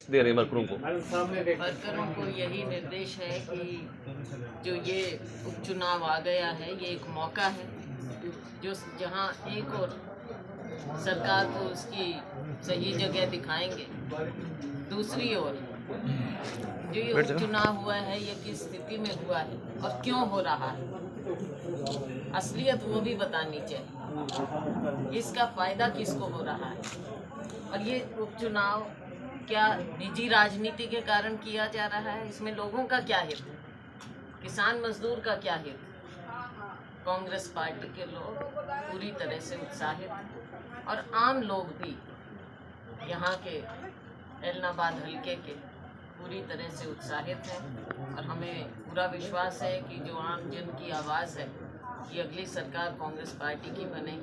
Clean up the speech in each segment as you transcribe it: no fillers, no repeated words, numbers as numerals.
दे रहे वर्करों को? वर्करों को यही निर्देश है कि जो ये उपचुनाव आ गया है ये एक मौका है जो जहां एक और सरकार को उसकी सही जगह दिखाएंगे, दूसरी ओर जो ये उपचुनाव हुआ है ये किस स्थिति में हुआ है और क्यों हो रहा है, असलियत वो भी बतानी चाहिए। इसका फायदा किसको हो रहा है और ये उपचुनाव क्या निजी राजनीति के कारण किया जा रहा है, इसमें लोगों का क्या हित है, किसान मजदूर का क्या हित है। कांग्रेस पार्टी के लोग पूरी तरह से उत्साहित हैं और आम लोग भी यहाँ के एलनाबाद हल्के के पूरी तरह से उत्साहित हैं और हमें पूरा विश्वास है कि जो आम जन की आवाज़ है कि अगली सरकार कांग्रेस पार्टी की बने,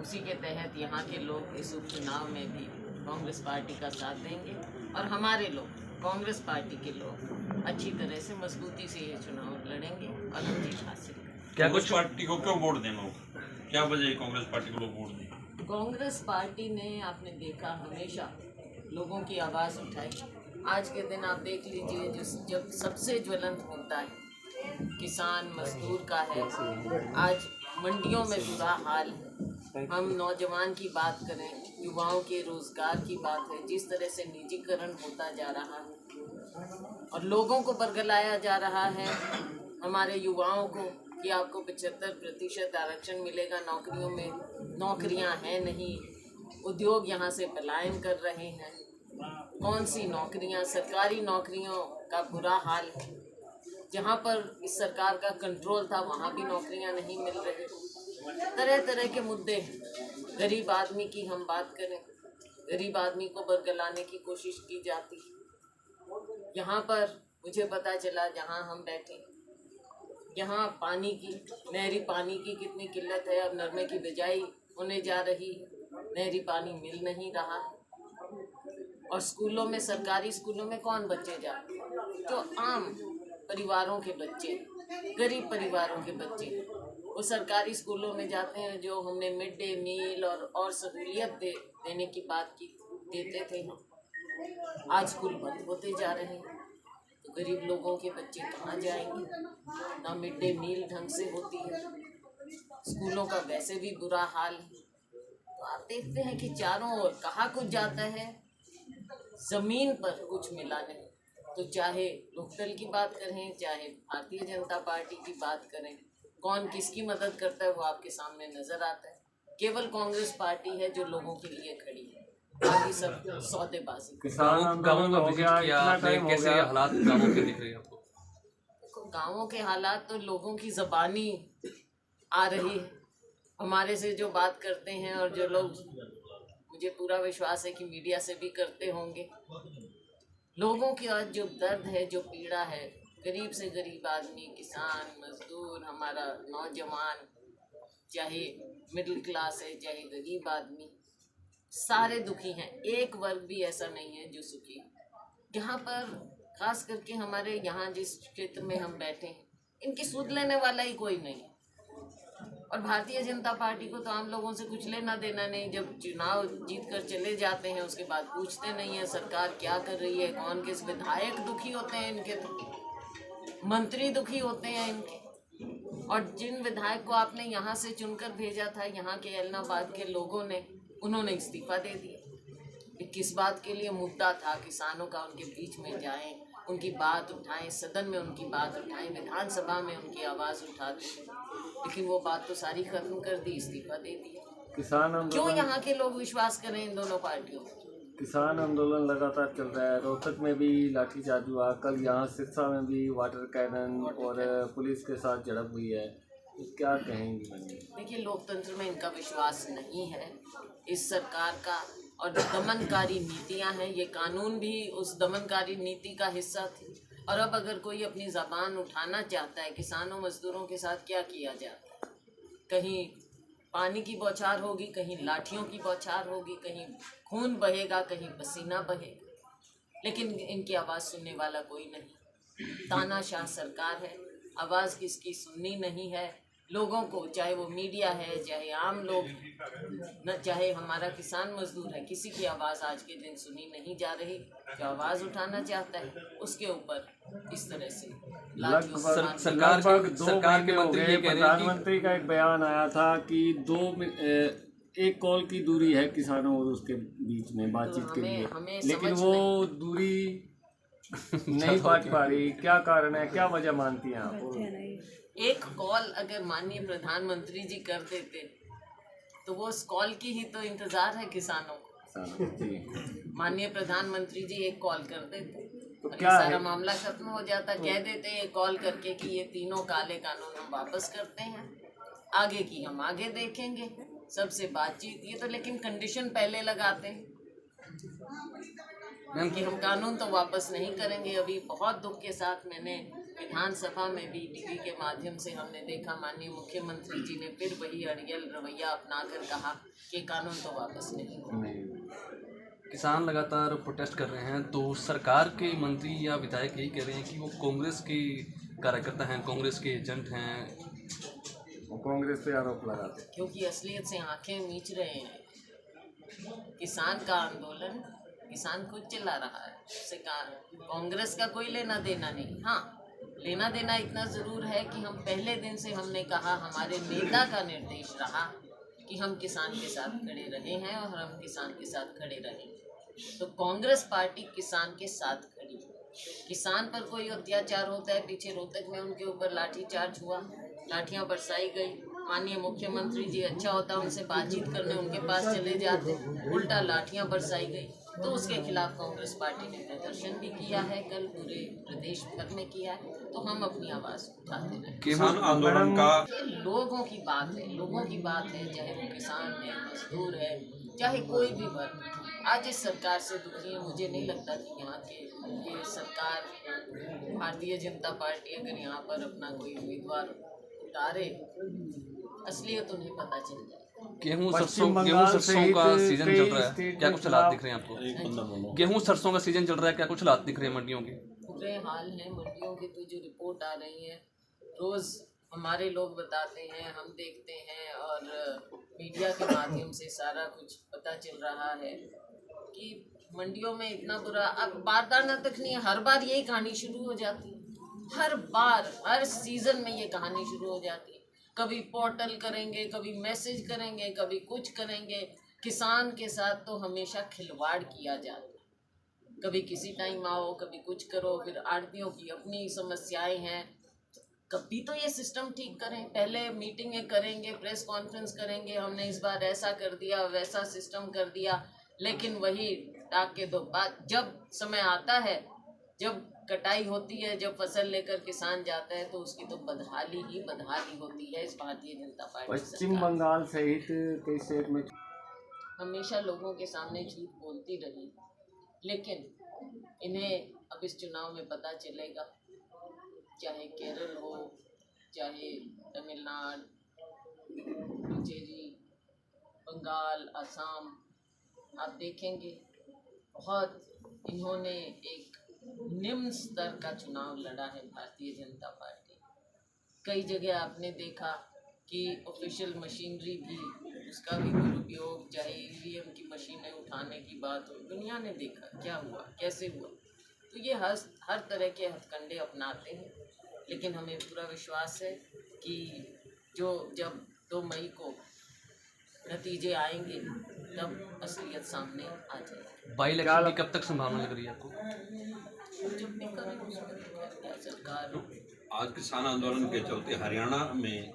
उसी के तहत यहाँ के लोग इस उपचुनाव में भी कांग्रेस पार्टी का साथ देंगे और हमारे लोग कांग्रेस पार्टी के लोग अच्छी तरह से मजबूती से ये चुनाव लड़ेंगे और हम जीत हासिल करेंगे। क्या कुछ पार्टी को क्यों वोट दें लोग, क्या वजह है कांग्रेस पार्टी को लोग वोट दें? कांग्रेस पार्टी ने आपने देखा हमेशा लोगों की आवाज़ उठाई। आज के दिन आप देख लीजिए जब सबसे ज्वलंत मुद्दा है किसान मजदूर का है, आज मंडियों में बुरा हाल है। हम नौजवान की बात करें, युवाओं के रोजगार की बात है, जिस तरह से निजीकरण होता जा रहा है और लोगों को बरगलाया जा रहा है, हमारे युवाओं को कि आपको 75% आरक्षण मिलेगा नौकरियों में, नौकरियां हैं नहीं, उद्योग यहाँ से पलायन कर रहे हैं। कौन सी नौकरियां, सरकारी नौकरियों का बुरा हाल है, जहाँ पर इस सरकार का कंट्रोल था वहाँ भी नौकरियां नहीं मिल रही। तरह तरह के मुद्दे हैं। गरीब आदमी की हम बात करें, गरीब आदमी को बरगलाने की कोशिश की जाती है। यहाँ पर मुझे पता चला जहाँ हम बैठे, यहाँ पानी की, नहरी पानी की कितनी किल्लत है। अब नरमे की बिजाई होने जा रही है, नहरी पानी मिल नहीं रहा है और स्कूलों में, सरकारी स्कूलों में कौन बच्चे जाते हैं? तो आम परिवारों के बच्चे, गरीब परिवारों के बच्चे वो सरकारी स्कूलों में जाते हैं। जो हमने मिड डे मील और सहूलियत देने की बात की, देते थे हम, आज स्कूल बंद होते जा रहे हैं। तो गरीब लोगों के बच्चे कहाँ जाएंगे? ना मिड डे मील ढंग से होती है, स्कूलों का वैसे भी बुरा हाल है। तो आप देखते हैं कि चारों ओर कहाँ कुछ जाता है, ज़मीन पर कुछ मिला नहीं। तो चाहे लोकदल की बात करें, चाहे भारतीय जनता पार्टी की बात करें, कौन किसकी मदद करता है वो आपके सामने नजर आता है। केवल कांग्रेस पार्टी है जो लोगों के लिए खड़ी है, बाकी सब सौदेबाजी। गाँवों में विजिट किया आपने, कैसे हालात गाँवों के दिख रहे हैं आपको? देखो, गाँवों के हालात तो लोगों की ज़बानी आ रही है, हमारे से जो बात करते हैं और जो लोग, मुझे पूरा विश्वास है कि मीडिया से भी करते होंगे, लोगों की आज जो दर्द है, जो पीड़ा है, गरीब से गरीब आदमी, किसान मजदूर, हमारा नौजवान, चाहे मिडिल क्लास है चाहे गरीब आदमी, सारे दुखी हैं। एक वर्ग भी ऐसा नहीं है जो सुखी है। यहाँ पर खास करके हमारे यहाँ जिस क्षेत्र में हम बैठे हैं, इनकी सुध लेने वाला ही कोई नहीं है और भारतीय जनता पार्टी को तो आम लोगों से कुछ लेना देना नहीं। जब चुनाव जीत कर चले जाते हैं उसके बाद पूछते नहीं है सरकार क्या कर रही है, कौन किस। विधायक दुखी होते हैं इनके, तो मंत्री दुखी होते हैं इनके, और जिन विधायक को आपने यहाँ से चुनकर भेजा था, यहाँ के एलनाबाद के लोगों ने, उन्होंने इस्तीफा दे दिया। किस बात के लिए मुद्दा था किसानों का, उनके बीच में जाएं, उनकी बात उठाएं, सदन में उनकी बात उठाएं, विधानसभा में उनकी आवाज़ उठाते, लेकिन वो बात तो सारी खत्म कर दी, इस्तीफा दे दिया। किसान आंदोलन, क्यों यहाँ के लोग विश्वास करें इन दोनों पार्टियों में? किसान आंदोलन लगातार चल रहा है। रोहतक में भी लाठीचार्ज हुआ, कल यहाँ सिरसा में भी वाटर कैनन और पुलिस के साथ झड़प हुई है। तो क्या कहेंगी? देखिए, लोकतंत्र में इनका विश्वास नहीं है इस सरकार का, और जो दमनकारी नीतियां हैं, ये कानून भी उस दमनकारी नीति का हिस्सा थी। और अब अगर कोई अपनी ज़बान उठाना चाहता है, किसानों मजदूरों के साथ क्या किया जाता है, कहीं पानी की बौछार होगी, कहीं लाठियों की बौछार होगी, कहीं खून बहेगा, कहीं पसीना बहेगा, लेकिन इनकी आवाज़ सुनने वाला कोई नहीं। तानाशाह सरकार है, आवाज़ किसकी सुननी नहीं है। लोगों को, चाहे वो मीडिया है, चाहे आम लोग, न चाहे हमारा किसान मजदूर है, किसी की आवाज़ आज के दिन सुनी नहीं जा रही। जो आवाज़ उठाना चाहता है उसके ऊपर इस तरह से सरकार के मंत्री ये कह रहे हैं कि प्रधानमंत्री का एक बयान आया था कि 1 कॉल की दूरी है किसानों और उसके बीच में बातचीत के लिए, लेकिन वो दूरी नहीं पाट पा रही। क्या कारण है, क्या वजह मानती हैं आप? 1 कॉल अगर माननीय प्रधानमंत्री जी कर देते तो वो उस कॉल की ही तो इंतजार है किसानों को। माननीय प्रधानमंत्री जी 1 कॉल कर देते तो क्या सारा मामला खत्म हो जाता। कह देते 1 कॉल करके कि ये तीनों काले कानून हम वापस करते हैं, आगे की हम आगे देखेंगे, सबसे बातचीत। ये तो लेकिन कंडीशन पहले लगाते हैं कि हम कानून तो वापस नहीं करेंगे। अभी बहुत दुख के साथ मैंने विधानसभा में भी टीवी के माध्यम से हमने देखा, माननीय मुख्यमंत्री जी ने फिर वही अड़ियल रवैया अपनाकर कहा कि कानून तो वापस नहीं। किसान लगातार प्रोटेस्ट कर रहे हैं, तो सरकार के मंत्री या विधायक यही कह रहे हैं कि वो कांग्रेस के कार्यकर्ता हैं, कांग्रेस के एजेंट हैं, वो कांग्रेस पे आरोप लगाते हैं। क्योंकि असलियत से आंखें मीच रहे हैं। किसान का आंदोलन किसान खुद चला रहा है, उससे कांग्रेस का कोई लेना देना नहीं। हाँ, लेना देना इतना ज़रूर है कि हम पहले दिन से हमने कहा, हमारे नेता का निर्देश रहा कि हम किसान के साथ खड़े रहे हैं और हम किसान के साथ खड़े रहेंगे। तो कांग्रेस पार्टी किसान के साथ खड़ी है। किसान पर कोई अत्याचार होता है, पीछे रोहतक में उनके ऊपर लाठीचार्ज हुआ, लाठियां बरसाई गई। माननीय मुख्यमंत्री जी अच्छा होता उनसे बातचीत करने उनके पास चले जाते, उल्टा लाठियां बरसाई गई। तो उसके खिलाफ कांग्रेस पार्टी ने प्रदर्शन भी किया है, कल पूरे प्रदेश भर में किया है। तो हम अपनी आवाज़ उठाते हैं। किसान आंदोलन का लोगों की बात है, लोगों की बात है, चाहे वो किसान है, मजदूर है, चाहे कोई भी वर्ग आज इस सरकार से दुखी है। मुझे नहीं लगता कि यहाँ के ये सरकार, भारतीय जनता पार्टी अगर यहाँ पर अपना कोई उम्मीदवार उतारे, असलियत उन्हें पता चल जाए। गेहूं सरसों का सीजन चल रहा है, क्या कुछ हालात दिख रहे हैं आपको? गेहूं सरसों का सीजन चल रहा है, क्या कुछ हालात दिख रहे हैं मंडियों के? बुरे हाल हैं मंडियों की। तो जो रिपोर्ट आ रही है रोज़ हमारे लोग बताते हैं, हम देखते हैं और मीडिया के माध्यम से सारा कुछ पता चल रहा है कि मंडियों में इतना बुरा। अब बारदाना तक नहीं, हर बार यही कहानी शुरू हो जाती है। हर बार, हर सीज़न में ये कहानी शुरू हो जाती है। कभी पोर्टल करेंगे, कभी मैसेज करेंगे, कभी कुछ करेंगे। किसान के साथ तो हमेशा खिलवाड़ किया जाता है। कभी किसी टाइम आओ, कभी कुछ करो, फिर आड़तियों की अपनी समस्याएं हैं। कभी तो ये सिस्टम ठीक करें, पहले मीटिंगें करेंगे, प्रेस कॉन्फ्रेंस करेंगे, हमने इस बार ऐसा कर दिया, वैसा सिस्टम कर दिया। लेकिन वही टाक के दो बात, जब समय आता है, जब कटाई होती है, जब फसल लेकर किसान जाता है, तो उसकी तो बदहाली ही बदहाली होती है। इस भारतीय जनता पार्टी पश्चिम बंगाल सहित कई स्टेट में हमेशा लोगों के सामने झूठ बोलती रही, लेकिन इन्हें अब इस चुनाव में पता चलेगा। चाहे केरल हो, चाहे तमिलनाडु, पुडुचेरी, बंगाल, असम, आप देखेंगे बहुत इन्होंने एक निम्न स्तर का चुनाव लड़ा है भारतीय जनता पार्टी। कई जगह आपने देखा कि ऑफिशियल मशीनरी भी, उसका भी दुरुपयोग, चाहे ईवीएम की मशीनें उठाने की बात हो, दुनिया ने देखा क्या हुआ, कैसे हुआ। तो ये हर तरह के हथकंडे अपनाते हैं, लेकिन हमें पूरा विश्वास है कि जब 2 मई को नतीजे आएंगे तब असलियत सामने आ जाएगी। बाई इलेक्शन की कब तक संभावना लग रही है आपको? जब भी करें उसमें सरकार। आज किसान आंदोलन के चलते हरियाणा में